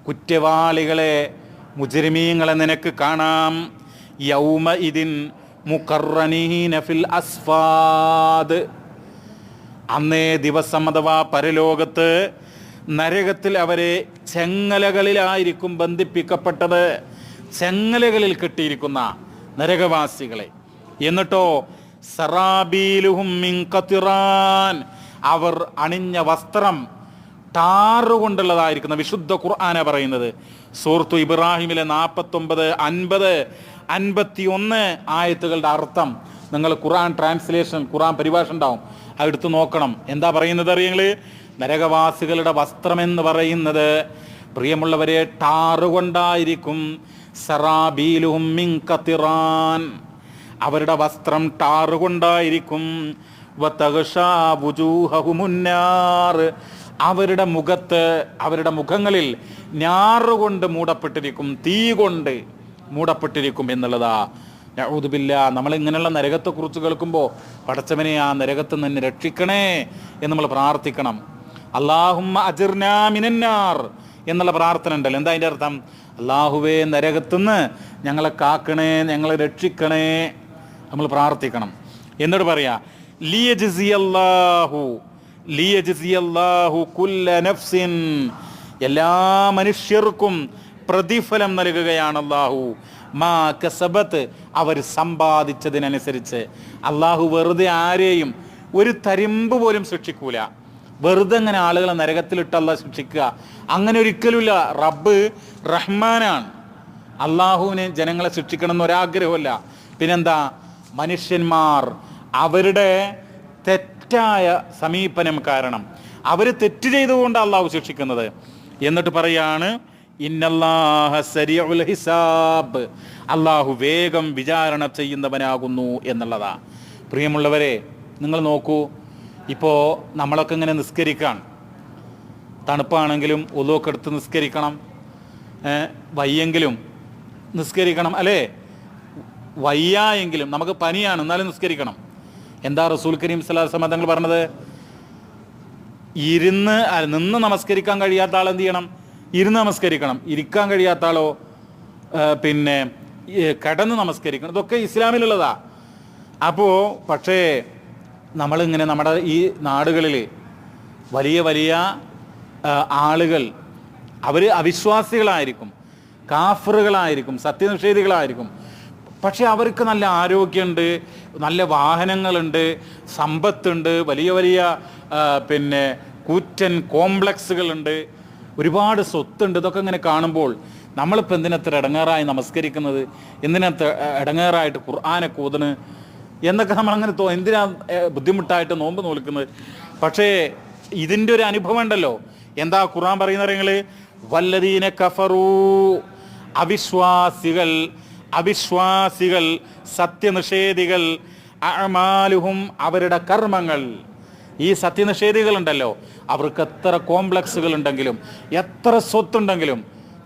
കുറ്റവാളികളെ, മുജ്രിമീങ്ങളെ നിനക്ക് കാണാം. യൗമ ഇദിൻ മുഖർറനീന ഫിൽ അസ്ഫാദ്, അന്നേ ദിവസം അഥവാ പരലോകത്ത് നരകത്തിൽ അവരെ ചെങ്ങലകളിലായിരിക്കും ബന്ധിപ്പിക്കപ്പെട്ടത്. ചെങ്ങലകളിൽ കെട്ടിയിരിക്കുന്ന നരകവാസികളെ. എന്നിട്ടോ സറാബീലുഹും മിൻ ഖതിറാൻ, അവർ അണിഞ്ഞ വസ്ത്രം ടാറുകൊണ്ടുള്ളതായിരിക്കുന്ന വിശുദ്ധ ഖുർആന പറയുന്നത്. സൂറത്തു ഇബ്രാഹിമിലെ 49, 50, 51 ആയത്തുകളുടെ അർത്ഥം നിങ്ങൾ ഖുർആൻ ട്രാൻസ്ലേഷൻ, ഖുർആൻ പരിഭാഷ ഉണ്ടാവും, അതെടുത്ത് നോക്കണം. എന്താ പറയുന്നത് അറിയങ്ങള്? നരകവാസികളുടെ വസ്ത്രമെന്ന് പറയുന്നത് പ്രിയമുള്ളവരെ ടാറുകൊണ്ടായിരിക്കും. സറാബീലുഹും മിൻ ഖതിറാൻ, അവരുടെ വസ്ത്രം ടാറുകൊണ്ടായിരിക്കും. വതഗ്ശാ വുജൂഹഹുമുന്നാർ, അവരുടെ മുഖങ്ങളിൽ ഞാറുകൊണ്ട് മൂടപ്പെട്ടിരിക്കും, തീ കൊണ്ട് മൂടപ്പെട്ടിരിക്കും എന്നുള്ളതാ. നഊദു ബില്ലാ. നമ്മളിങ്ങനെയുള്ള നരകത്തെക്കുറിച്ച് കേൾക്കുമ്പോൾ പടച്ചവനെ ആ നരകത്തിൽ നിന്ന് രക്ഷിക്കണേ എന്ന് നമ്മൾ പ്രാർത്ഥിക്കണം. അല്ലാഹുമ്മ അജിർനാ മിനന്നാർ എന്നുള്ള പ്രാർത്ഥന ഉണ്ടല്ലോ. എന്താ അതിൻ്റെ അർത്ഥം? അല്ലാഹുവേ നരകത്തുനിന്ന് ഞങ്ങളെ കാക്കണേ, ഞങ്ങളെ രക്ഷിക്കണേ നമ്മൾ പ്രാർത്ഥിക്കണം. എന്നിട്ട് പറയാ ലിയജ്സിയല്ലാഹു കുല്ല നഫ്സിൻ, എല്ലാ മനുഷ്യർക്കും പ്രതിഫലം നൽകുകയാണ് അല്ലാഹു. മാ കസബത്ത്, അവർ സമ്പാദിച്ചതിനനുസരിച്ച്. അല്ലാഹു വെറുതെ ആരെയും ഒരു തരിമ്പ് പോലും ശിക്ഷിക്കൂല. വെറുതെ അങ്ങനെ ആളുകളെ നരകത്തിലിട്ടല്ല ശിക്ഷിക്കുക, അങ്ങനെ ഒരിക്കലുമില്ല. റബ്ബ് റഹ്മാനാണ്. അള്ളാഹുവിനെ ജനങ്ങളെ ശിക്ഷിക്കണം എന്നൊരാഗ്രഹമല്ല. പിന്നെന്താ? മനുഷ്യന്മാർ അവരുടെ തെറ്റായ സമീപനം കാരണം, അവർ തെറ്റ് ചെയ്തുകൊണ്ട് അള്ളാഹു ശിക്ഷിക്കുന്നത്. എന്നിട്ട് പറയാണ് ഇന്നല്ലാഹ സരീഉൽ ഹിസാബ്, അള്ളാഹു വേഗം വിചാരണ ചെയ്യുന്നവനാകുന്നു എന്നുള്ളതാ. പ്രിയമുള്ളവരെ, നിങ്ങൾ നോക്കൂ, ഇപ്പോൾ നമ്മളൊക്കെ ഇങ്ങനെ നിസ്കരിക്കാൻ, തണുപ്പാണെങ്കിലും ഒലുവൊക്കെ എടുത്ത് നിസ്കരിക്കണം, വയ്യെങ്കിലും നിസ്കരിക്കണം അല്ലേ? വയ്യായെങ്കിലും നമുക്ക് പനിയാണ് എന്നാലും നിസ്കരിക്കണം. എന്താ റസൂൽ കരീം സ്വല്ലല്ലാഹു അലൈഹി വസല്ലം തങ്ങൾ പറഞ്ഞത്? നിന്ന് നമസ്കരിക്കാൻ കഴിയാത്ത ആൾ എന്ത് ചെയ്യണം? ഇരുന്ന് നമസ്കരിക്കണം. ഇരിക്കാൻ കഴിയാത്ത ആളോ പിന്നെ കിടന്ന് നമസ്കരിക്കണം. ഇതൊക്കെ ഇസ്ലാമിലുള്ളതാ. അപ്പോൾ പക്ഷേ നമ്മളിങ്ങനെ നമ്മുടെ ഈ നാടുകളിൽ വലിയ വലിയ ആളുകൾ അവർ അവിശ്വാസികളായിരിക്കും, കാഫറുകളായിരിക്കും, സത്യനിഷേധികളായിരിക്കും. പക്ഷെ അവർക്ക് നല്ല ആരോഗ്യമുണ്ട്, നല്ല വാഹനങ്ങളുണ്ട്, സമ്പത്തുണ്ട്, വലിയ വലിയ പിന്നെ കൂറ്റൻ കോംപ്ലക്സുകളുണ്ട്, ഒരുപാട് സ്വത്തുണ്ട്. ഇതൊക്കെ ഇങ്ങനെ കാണുമ്പോൾ നമ്മളിപ്പോൾ എന്തിനത്ര ഇടങ്ങേറായി നമസ്കരിക്കുന്നത്, എന്തിനത്ര ഇടങ്ങേറായിട്ട് ഖുർആനൊക്കെ ഓതുന്നു എന്നൊക്കെ നമ്മളങ്ങനെ എന്തിനാ ബുദ്ധിമുട്ടായിട്ട് നോമ്പ് നോൽക്കുന്നത്. പക്ഷേ ഇതിൻ്റെ ഒരു അനുഭവം ഉണ്ടല്ലോ. എന്താ ഖുർആൻ പറയുന്ന നിങ്ങൾ? വല്ലദീന കഫറൂ, അവിശ്വാസികൾ, സത്യനിഷേധികൾ, അഅമാലുഹും, അവരുടെ കർമ്മങ്ങൾ. ഈ സത്യനിഷേധികളുണ്ടല്ലോ, അവർക്ക് എത്ര കോംപ്ലക്സുകൾ ഉണ്ടെങ്കിലും, എത്ര സ്വത്തുണ്ടെങ്കിലും,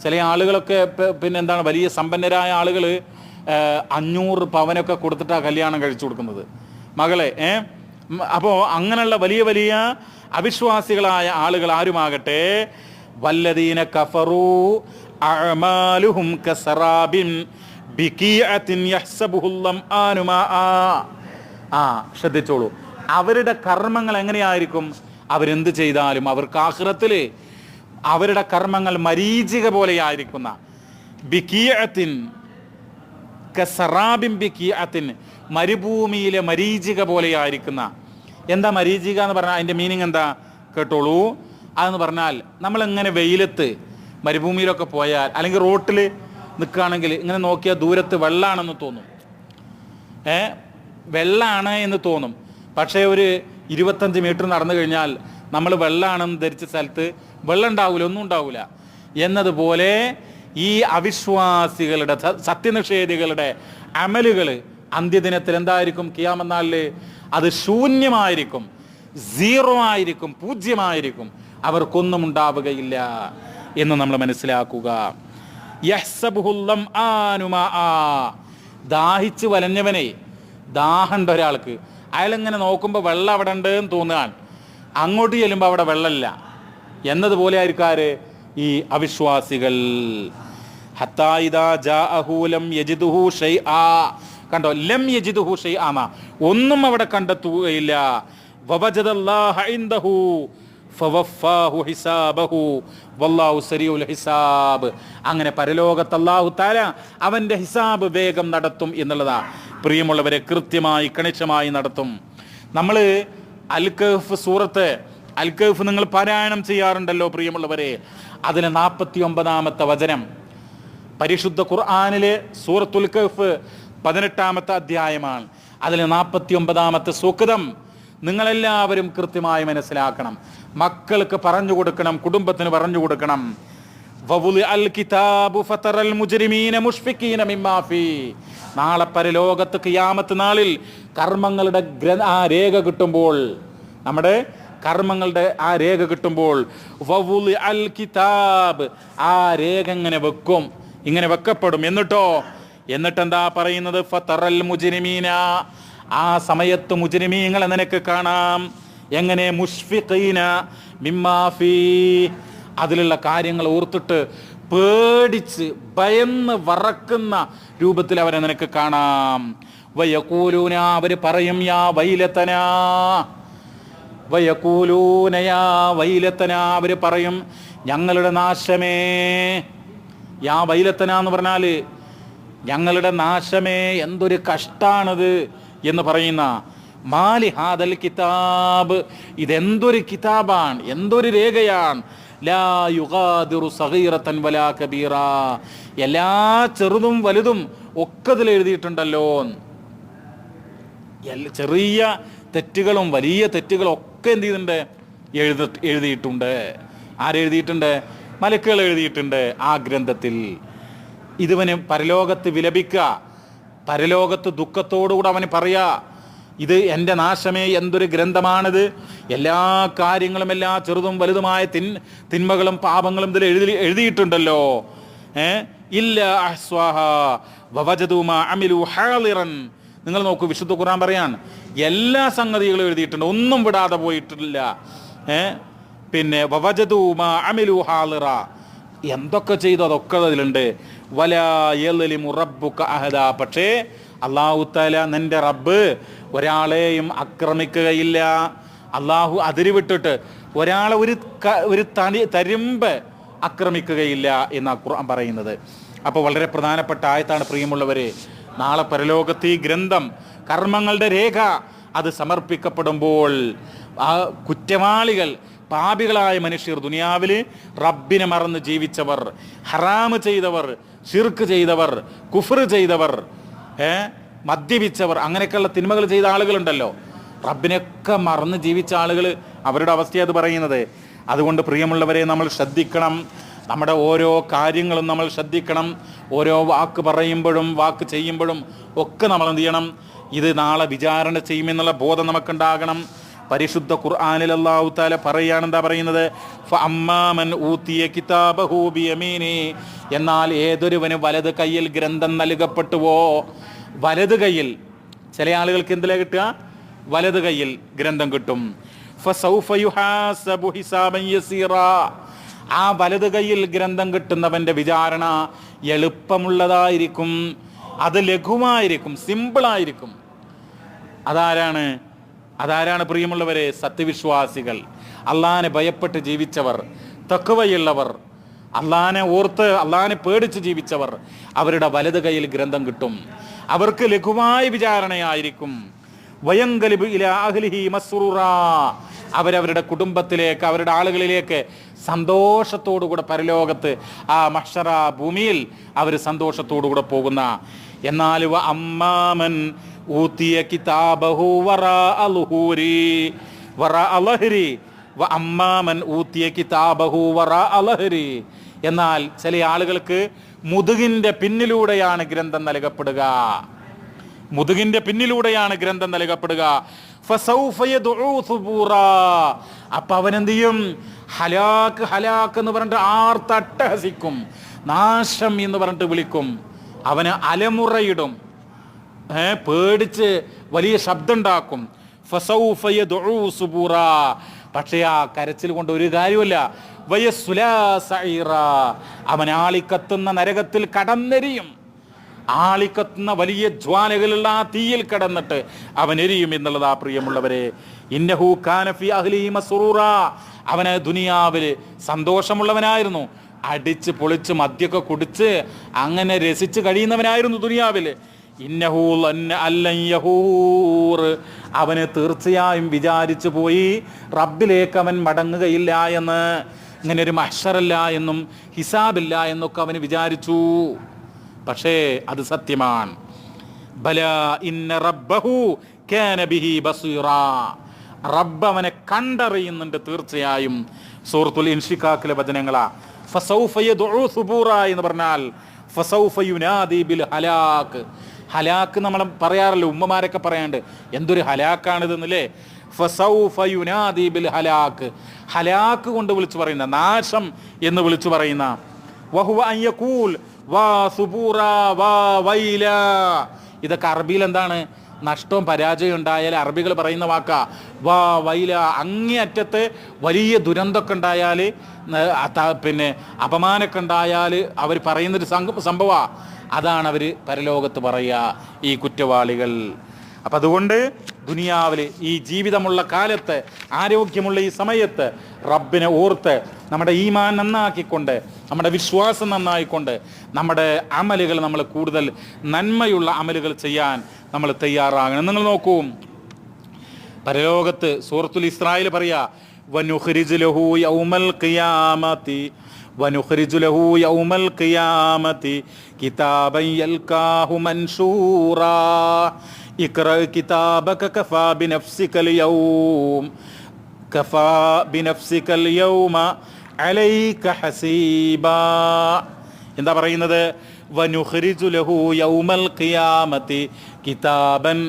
ചില ആളുകളൊക്കെ പിന്നെ എന്താണ്, വലിയ സമ്പന്നരായ ആളുകൾ 500 പവനൊക്കെ കൊടുത്തിട്ടാണ് കല്യാണം കഴിച്ചു കൊടുക്കുന്നത് മകളെ. അപ്പോൾ അങ്ങനെയുള്ള വലിയ വലിയ അവിശ്വാസികളായ ആളുകൾ ആരുമാകട്ടെ, വല്ലദീന കഫറൂ അഅമാലുഹും കസറാബിൻ ബിഖീഅത്തിൻ യഹ്സബുഹുൽ ലംആനു മാആ. ശ്രദ്ധിച്ചോളൂ, അവരുടെ കർമ്മങ്ങൾ എങ്ങനെയായിരിക്കും? അവരെന്ത് ചെയ്താലും അവർക്ക് ആഖിറത്തിൽ അവരുടെ കർമ്മങ്ങൾ മരീചിക പോലെയായിരിക്കുന്ന, ബിഖീഅത്തിൻ കസറാബിൻ ബിഖീഅത്തിൻ, മരുഭൂമിയിലെ മരീചിക പോലെയായിരിക്കുന്ന. എന്താ മരീചിക എന്ന് പറഞ്ഞാൽ അതിൻ്റെ മീനിങ് എന്താ കേട്ടോളൂ. അതെന്ന് പറഞ്ഞാൽ നമ്മളെങ്ങനെ വെയിലത്ത് മരുഭൂമിയിലൊക്കെ പോയാൽ, അല്ലെങ്കിൽ റോട്ടിൽ നിൽക്കുകയാണെങ്കിൽ ഇങ്ങനെ നോക്കിയാൽ ദൂരത്ത് വെള്ളമാണെന്ന് തോന്നും, വെള്ളമാണ് എന്ന് തോന്നും. പക്ഷേ ഒരു 25 മീറ്റർ നടന്നു കഴിഞ്ഞാൽ നമ്മൾ വെള്ളമാണെന്ന് ധരിച്ച സ്ഥലത്ത് വെള്ളം ഉണ്ടാവില്ല, ഒന്നും ഉണ്ടാവില്ല. എന്നതുപോലെ ഈ അവിശ്വാസികളുടെ, സത്യനിഷേധികളുടെ അമലുകൾ അന്ത്യദിനത്തിൽ എന്തായിരിക്കും? ഖിയാമത്ത് നാളിൽ അത് ശൂന്യമായിരിക്കും, സീറോ ആയിരിക്കും, പൂജ്യമായിരിക്കും. അവർക്കൊന്നും ഉണ്ടാവുകയില്ല എന്ന് നമ്മൾ മനസ്സിലാക്കുക. യഹ്സബുഹുൽ ലംആനു മാആ, ദാഹിച്ച് വലഞ്ഞവനെ, ദാഹമുണ്ട് ഒരാൾക്ക്, അയാളിങ്ങനെ നോക്കുമ്പോൾ വെള്ളം അവിടെ ഉണ്ട് എന്ന് തോന്നുകയാണ്, അങ്ങോട്ട് ചെല്ലുമ്പോൾ അവിടെ വെള്ളമില്ല. എന്നതുപോലെ ആയിരിക്കും ആര്? ഈ അവിശ്വാസികൾ. ഹത്താ ഇദാ ജാഅഹു ലം യജിദുഹു ഷൈആ. കണ്ടോ, ലം യജിദുഹു ഷൈആ, ഒന്നും അവിടെ കണ്ടെത്തുകയില്ല. വവജദല്ലാഹ ഇൻദഹു ഫവഫാഹു ഹിസാബഹു വല്ലാഹു സരീഉൽ ഹിസാബ്. അങ്ങനെ പരലോകത്ത് അല്ലാഹു തആല അവൻ്റെ ഹിസാബ് വേഗം നടത്തും എന്നുള്ളതാ. പ്രിയമുള്ളവരെ, കൃത്യമായി കണിശമായി നടത്തും. നമ്മൾ അൽ കഹ്ഫ്, സൂറത്ത് അൽ കഹ്ഫ് നിങ്ങൾ പാരായണം ചെയ്യാറുണ്ടല്ലോ പ്രിയമുള്ളവരെ. അതിലെ 49-ാമത്തെ വചനം, പരിശുദ്ധ ഖുർആനിലെ സൂറത്തുൽ കഹ്ഫ് 18-ാമത്തെ അധ്യായമാണ്. അതിലെ 49-ാമത്തെ സൂക്തം നിങ്ങളെല്ലാവരും കൃത്യമായി മനസ്സിലാക്കണം. മക്കൾക്ക് പറഞ്ഞു കൊടുക്കണം, കുടുംബത്തിന് പറഞ്ഞു കൊടുക്കണം. നാളെ പരലോകത്ത് ഖിയാമത്ത് നാളിൽ കർമ്മങ്ങളുടെ രേഖ കിട്ടുമ്പോൾ, നമ്മുടെ കർമ്മങ്ങളുടെ ആ രേഖ കിട്ടുമ്പോൾ, അൽ കിതാബ്, ആ രേഖ ഇങ്ങനെ വെക്കും, ഇങ്ങനെ വെക്കപ്പെടും. എന്നിട്ടെന്താ പറയുന്നത്? ഫതറൽ മുജ്രിമീന, ആ സമയത്ത് മുജ്രിമീങ്ങളെ നിനക്ക് കാണാം. എങ്ങനെ? മുഷ്ഫിഖീന മിമ്മാ ഫീ, അതിലുള്ള കാര്യങ്ങൾ ഓർത്തിട്ട് പേടിച്ച് ഭയന്ന് വറക്കുന്ന രൂപത്തിൽ അവരെ നിനക്ക് കാണാം. വയഖൂലൂന, അവർ പറയും, യാ വൈലതനാ, വയഖൂലൂന യാ വൈലതനാ, അവർ പറയും, ഞങ്ങളുടെ നാശമേ. യാ വൈലതന എന്ന് പറഞ്ഞാൽ ഞങ്ങളുടെ നാശമേ, എന്തൊരു കഷ്ടാണത് എന്ന് പറയുന്ന. മാലി ഹാദൽ കിതാബ്, ഇതെന്തൊരു കിതാബാണ്, എന്തൊരു രേഖയാണ്. ലാ യുഗാദിറു സഗീറതൻ വലാ കബീറ, എല്ലാ ചെറുതും വലുതും ഒക്കെ ഇതിൽ എഴുതിയിട്ടുണ്ടല്ലോ. ചെറിയ തെറ്റുകളും വലിയ തെറ്റുകളും ഒക്കെ എന്ത് ചെയ്തിട്ടുണ്ട്? എഴുതിയിട്ടുണ്ട്. ആരെഴുതിയിട്ടുണ്ട്? മലക്കുകൾ എഴുതിയിട്ടുണ്ട് ആ ഗ്രന്ഥത്തിൽ. ഇതുവന് പരലോകത്ത് വിലപിക്കുക, പരലോകത്ത് ദുഃഖത്തോടുകൂടെ അവന് പറയാ, ഇത് എൻ്റെ നാശമേ, എന്തൊരു ഗ്രന്ഥമാണിത്. എല്ലാ കാര്യങ്ങളും, എല്ലാ ചെറുതും വലുതുമായ തിന്മകളും പാപങ്ങളും ഇതിൽ എഴുതിയിട്ടുണ്ടല്ലോ. ഇല്ല അഹ്സ്വാഹ വവജദു മാ അമിലു ഹാളിറൻ. നിങ്ങൾ നോക്കൂ, വിശുദ്ധ ഖുർആൻ പറയാണ് എല്ലാ സംഗതികളും എഴുതിയിട്ടുണ്ട്, ഒന്നും വിടാതെ പോയിട്ടില്ല. പിന്നെ വവജദൂ മാ അമിലു ഹാളിറ, എന്തൊക്കെ ചെയ്തു അതൊക്കെ അതിലുണ്ട്. വലാ യളിമു റബ്ബുക അഹദ, പക്ഷേ അല്ലാഹു തആല നിന്റെ റബ്ബ് ഒരാളെയും ആക്രമിക്കുകയില്ല. അള്ളാഹു അതിര് വിട്ടിട്ട് ഒരാളെ ഒരു തരിമ്പ് ആക്രമിക്കുകയില്ല എന്നാണ് ഖുർആൻ പറയുന്നത്. അപ്പോൾ വളരെ പ്രധാനപ്പെട്ട ആയത്താണ് പ്രിയമുള്ളവരെ. നാളെ പരലോകത്ത് ഈ ഗ്രന്ഥം, കർമ്മങ്ങളുടെ രേഖ അത് സമർപ്പിക്കപ്പെടുമ്പോൾ ആ കുറ്റവാളികൾ, പാപികളായ മനുഷ്യർ, ദുനിയാവിൽ റബ്ബിനെ മറന്ന് ജീവിച്ചവർ, ഹറാമ് ചെയ്തവർ, ശിർക്ക് ചെയ്തവർ, കുഫ്ർ ചെയ്തവർ, മദ്യപിച്ചവർ, അങ്ങനെയൊക്കെയുള്ള തിന്മകൾ ചെയ്ത ആളുകളുണ്ടല്ലോ, റബ്ബിനൊക്കെ മറന്ന് ജീവിച്ച ആളുകൾ, അവരുടെ അവസ്ഥയാണ് അത് പറയുന്നത്. അതുകൊണ്ട് പ്രിയമുള്ളവരെ നമ്മൾ ശ്രദ്ധിക്കണം, നമ്മുടെ ഓരോ കാര്യങ്ങളും നമ്മൾ ശ്രദ്ധിക്കണം. ഓരോ വാക്ക് പറയുമ്പോഴും വാക്ക് ചെയ്യുമ്പോഴും ഒക്കെ നമ്മൾ എന്ത് ചെയ്യണം? ഇത് നാളെ വിചാരണ ചെയ്യുമെന്നുള്ള ബോധം നമുക്കുണ്ടാകണം. പരിശുദ്ധ ഖുർആനിൽ അല്ലാഹു തആല പറയാണ്, എന്താ പറയുന്നത്? ഫഅമ്മാമൻ ഊതിയ കിതാബഹു ബിയമീനി, എന്നാൽ ഏതൊരുവന് വലത് കയ്യിൽ ഗ്രന്ഥം നൽകപ്പെട്ടുവോ, വലത് കയ്യിൽ, ചില ആളുകൾക്ക് എന്തിലാ കിട്ടുക? വലത് കയ്യിൽ ഗ്രന്ഥം കിട്ടും. ഫസൗഫ യുഹാസബു ഹിസാബൻ യസീറാ, ആ വലത് കയ്യിൽ ഗ്രന്ഥം കിട്ടുന്നവന്റെ വിചാരണ എളുപ്പമുള്ളതായിരിക്കും, അത് ലഘുവായിരിക്കും, സിമ്പിളായിരിക്കും. അതാരാണ് പ്രിയമുള്ളവരെ? സത്യവിശ്വാസികൾ, അള്ളാനെ ഭയപ്പെട്ട് ജീവിച്ചവർ, തഖ്വയുള്ളവർ, അള്ളാനെ ഓർത്ത് അള്ളാനെ പേടിച്ച് ജീവിച്ചവർ, അവരുടെ വലത് കയ്യിൽ ഗ്രന്ഥം കിട്ടും. അവർക്ക് ലഘുവായ വിചാരണയായിരിക്കും. വയങ്കലിബ് ഇലാ അഹ്ലിഹി മസ്റൂറാ, അവരവരുടെ കുടുംബത്തിലേക്ക്, അവരുടെ ആളുകളിലേക്ക് സന്തോഷത്തോടുകൂടെ പരലോകത്ത് ആ മഹ്ശറ ഭൂമിയിൽ അവർ സന്തോഷത്തോടുകൂടെ പോകുന്ന. എന്നാൽ വ അമ്മാമൻ ഊതിയ കിതാബഹു വറാഅ ളുഹൂരി വറാഅ ലഹരി, വ അമ്മാമൻ ഊതിയ കിതാബഹു വറാഅ ലഹരി, എന്നാൽ ചില ആളുകൾക്ക് മുതുകിന്റെ പിന്നിലൂടെയാണ് ഗ്രന്ഥം നൽകപ്പെടുക. മുതുകിന്റെ പിന്നിലൂടെയാണ് ഗ്രന്ഥം നൽകപ്പെടുക. ഫസൗഫ യദ്ഉ സുബൂറാ, അപ്പൊ അവനെന്ത് ചെയ്യും? ഹലാക്ക് ഹലാക്ക് എന്ന് പറഞ്ഞിട്ട് ആർത്തട്ടഹസിക്കും, നാശം എന്ന് പറഞ്ഞിട്ട് വിളിക്കും. അവന് അലമുറയിടും, പേടിച്ച് വലിയ ശബ്ദം ഉണ്ടാക്കും. ഫസൗഫ യദ്ഉ സുബൂറാ, പക്ഷേ ആ കരച്ചിൽ കൊണ്ട് ഒരു കാര്യമില്ല. വയസ്സുലാ സഈറാ, അവൻ ആളിക്കത്തുന്ന നരകത്തിൽ കടന്നെരിയും. ആളിക്കത്തുന്ന വലിയ ജ്വാലകളുള്ള ആ തീയിൽ കടന്നിട്ട് അവൻ എരിയും എന്നുള്ളതാ പ്രിയമുള്ളവരെ. ഇന്നഹു കാന ഫീ അഹ്ലിഹി മസ്റൂറാ, അവന് ദുനിയാവിൽ സന്തോഷമുള്ളവനായിരുന്നു, അടിച്ച് പൊളിച്ച് മദ്യമൊക്കെ കുടിച്ച് അങ്ങനെ രസിച്ച് കഴിയുന്നവനായിരുന്നു ദുനിയാവിൽ. ഇന്നഹു അല്ലൻ യഹൂർ, അവന് തീർച്ചയായും വിചാരിച്ചു പോയി റബ്ബിലേക്ക് അവൻ മടങ്ങുകയില്ല എന്ന്, ഇങ്ങനെ ഒരു മഹ്ശറല്ല എന്നും ഹിസാബില്ല എന്നൊക്കെ അവന് വിചാരിച്ചു. പക്ഷേ അത് സത്യമാണ്. ബല ഇന്ന റബ്ബഹു കാന ബിഹി ബസീറാ, റബ്ബ് അവനെ കണ്ടറിയുന്നുണ്ട് തീർച്ചയായും. സൂറത്തുൽ ഇൻഷിഖാഖിലെ വചനങ്ങളാ. ഫസൗഫ യദ്ഉ സുബൂറാ എന്ന് പറഞ്ഞാൽ ഫസൗഫ യുനാദി ബിൽ ഹലാക്ക്. ഹലാക്ക് നമ്മൾ പറയാറല്ലോ, ഉമ്മമാരൊക്കെ പറയാണ്ട് എന്തൊരു ഹലാക്കാണിതെന്നല്ലേ. ഫസൗഫ യുനാദി ബിൽ ഹലാക്ക്, ഹലാക്ക് കൊണ്ട് വിളിച്ചു പറയുന്ന, നാശം എന്ന് വിളിച്ചു പറയുന്ന. വഹുവ അൻ യഖൂൽ വാ സുബൂറാ വാ വൈല, ഇതൊക്കെ അറബിയിൽ എന്താണ്? നഷ്ടവും പരാജയം ഉണ്ടായാൽ അറബികൾ പറയുന്ന വാക്കാ. വാ വൈല, അങ്ങേയറ്റത്ത് വലിയ ദുരന്തമൊക്കെ ഉണ്ടായാൽ, പിന്നെ അപമാനമൊക്കെ ഉണ്ടായാൽ അവർ പറയുന്നൊരു സംഭവമാണ്. അതാണ് അവർ പരലോകത്ത് പറയുക, ഈ കുറ്റവാളികൾ. അപ്പം അതുകൊണ്ട് ദുനിയാവിൽ ഈ ജീവിതമുള്ള കാലത്ത്, ആരോഗ്യമുള്ള ഈ സമയത്ത് റബ്ബിനെ ഓർത്ത് നമ്മുടെ ഈമാൻ നന്നാക്കിക്കൊണ്ട്, നമ്മുടെ വിശ്വാസം നന്നായിക്കൊണ്ട്, നമ്മുടെ അമലുകൾ നമ്മൾ കൂടുതൽ നന്മയുള്ള അമലുകൾ ചെയ്യാൻ നമ്മൾ തയ്യാറാകണം. നിങ്ങൾ നോക്കൂ, പരലോകത്ത് സൂറത്തുൽ ഇസ്രായിൽ പറയാ, വനുഖ്രിജു ലഹു യൗമൽ ഖിയാമത്തി വനുഖ്രിജു ലഹു യൗമൽ ഖിയാമത്തി കിതാബൻ യൽകാഹു മൻശൂറാ ഇഖ്റ കിതാബക കഫാ ബിനഫ്സികൽ യൗമ അലൈക ഹസീബാ. എന്താ പറയുന്നത്? വനുഖ്രിജു ലഹു യൗമൽ ഖിയാമത്തി കിതാബൻ,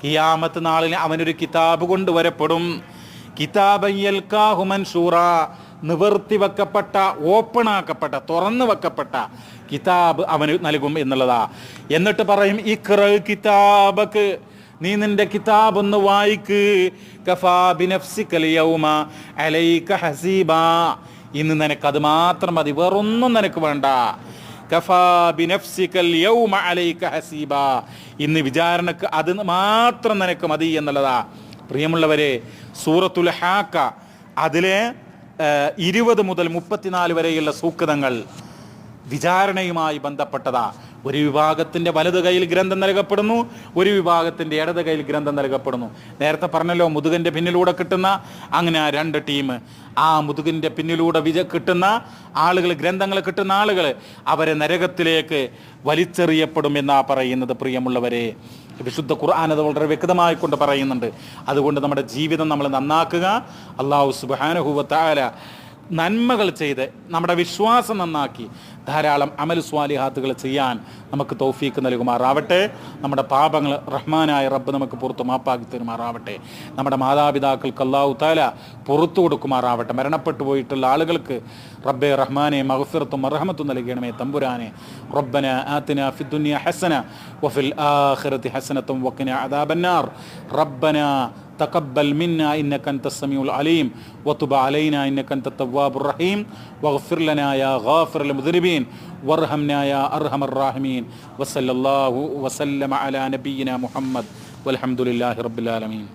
ഖിയാമത്ത് നാളിൽ അവനൊരു കിതാബ് കൊണ്ടുവരപ്പെടും. കിതാബൻ യൽകാഹു മൻശൂറാ, നിവർത്തി വെക്കപ്പെട്ട, ഓപ്പണാക്കപ്പെട്ട, തുറന്നു വെക്കപ്പെട്ട കിതാബ് അവന് നൽകും എന്നുള്ളതാ. എന്നിട്ട് പറയും ഇഖ്റ കിതാബക്ക്, നീ നിന്റെ കിതാബ് ഒന്ന് വായിക്ക്. കഫാ ബിനഫ്സിക്കൽ യൗമ അലൈക ഹസീബാ, ഇന്ന് നിനക്കത് മാത്രം മതി, വേറൊന്നും നിനക്ക് വേണ്ട. കഫാ ബിനഫ്സിക്കൽ യൗമ അലൈക ഹസീബാ, ഇന്ന് വിചാരണക്ക് അത് മാത്രം നിനക്ക് മതി എന്നുള്ളതാ. പ്രിയമുള്ളവരെ, സൂറത്തുൽ ഹാക്ക അതിലെ 20 മുതൽ 34 വരെയുള്ള സൂക്തങ്ങൾ വിചാരണയുമായി ബന്ധപ്പെട്ടതാ. ഒരു വിഭാഗത്തിൻ്റെ വലത് കയ്യിൽ ഗ്രന്ഥം നൽകപ്പെടുന്നു, ഒരു വിഭാഗത്തിൻ്റെ ഇടത് കയ്യിൽ ഗ്രന്ഥം നൽകപ്പെടുന്നു. നേരത്തെ പറഞ്ഞല്ലോ, മുതുകൻ്റെ പിന്നിലൂടെ കിട്ടുന്ന അങ്ങനെ 2 ടീം. ആ മുതുകിൻ്റെ പിന്നിലൂടെ കിട്ടുന്ന ആളുകൾ, ഗ്രന്ഥങ്ങൾ കിട്ടുന്ന ആളുകൾ, അവരെ നരകത്തിലേക്ക് വലിച്ചെറിയപ്പെടുമെന്നാ പറയുന്നത്. പ്രിയമുള്ളവരെ, വിശുദ്ധ ഖുർആൻ അത് വളരെ വ്യക്തമായി കൊണ്ട് പറയുന്നുണ്ട്. അതുകൊണ്ട് നമ്മുടെ ജീവിതം നമ്മൾ നന്നാക്കുക. അല്ലാഹു സുബ്ഹാനഹു വ തആല നന്മകൾ ചെയ്ത് നമ്മുടെ വിശ്വാസം നന്നാക്കി ധാരാളം അമൽ സ്വാലിഹാത്തുകൾ ചെയ്യാൻ നമുക്ക് തൗഫീക്ക് നൽകുമാറാവട്ടെ. നമ്മുടെ പാപങ്ങൾ റഹ്മാനായ റബ്ബ് നമുക്ക് പുറത്ത് മാപ്പാക്കി തരുമാറാവട്ടെ. നമ്മുടെ മാതാപിതാക്കൾക്ക് അല്ലാഹു തആല പുറത്തു കൊടുക്കുമാറാവട്ടെ. മരണപ്പെട്ടു പോയിട്ടുള്ള ആളുകൾക്ക് റബ്ബെ റഹ്മാനെ മഗ്ഫിറത്തും റഹ്മത്തും നൽകണമേ തമ്പുരാനെ. റബ്ബന ആതിനാ ഫിദ്ദുനിയ ഹസന വഫിൽ ആഖിറതി ഹസനത്തും വഖിനാ അദാബന്നാർ. റബ്ബന تقبل منا إنك أنت السميع العليم وتب علينا إنك أنت التواب الرحيم واغفر لنا يا غافر المذنبين وارحمنا يا أرحم الراحمين وصلى الله وسلم على نبينا محمد والحمد لله رب العالمين.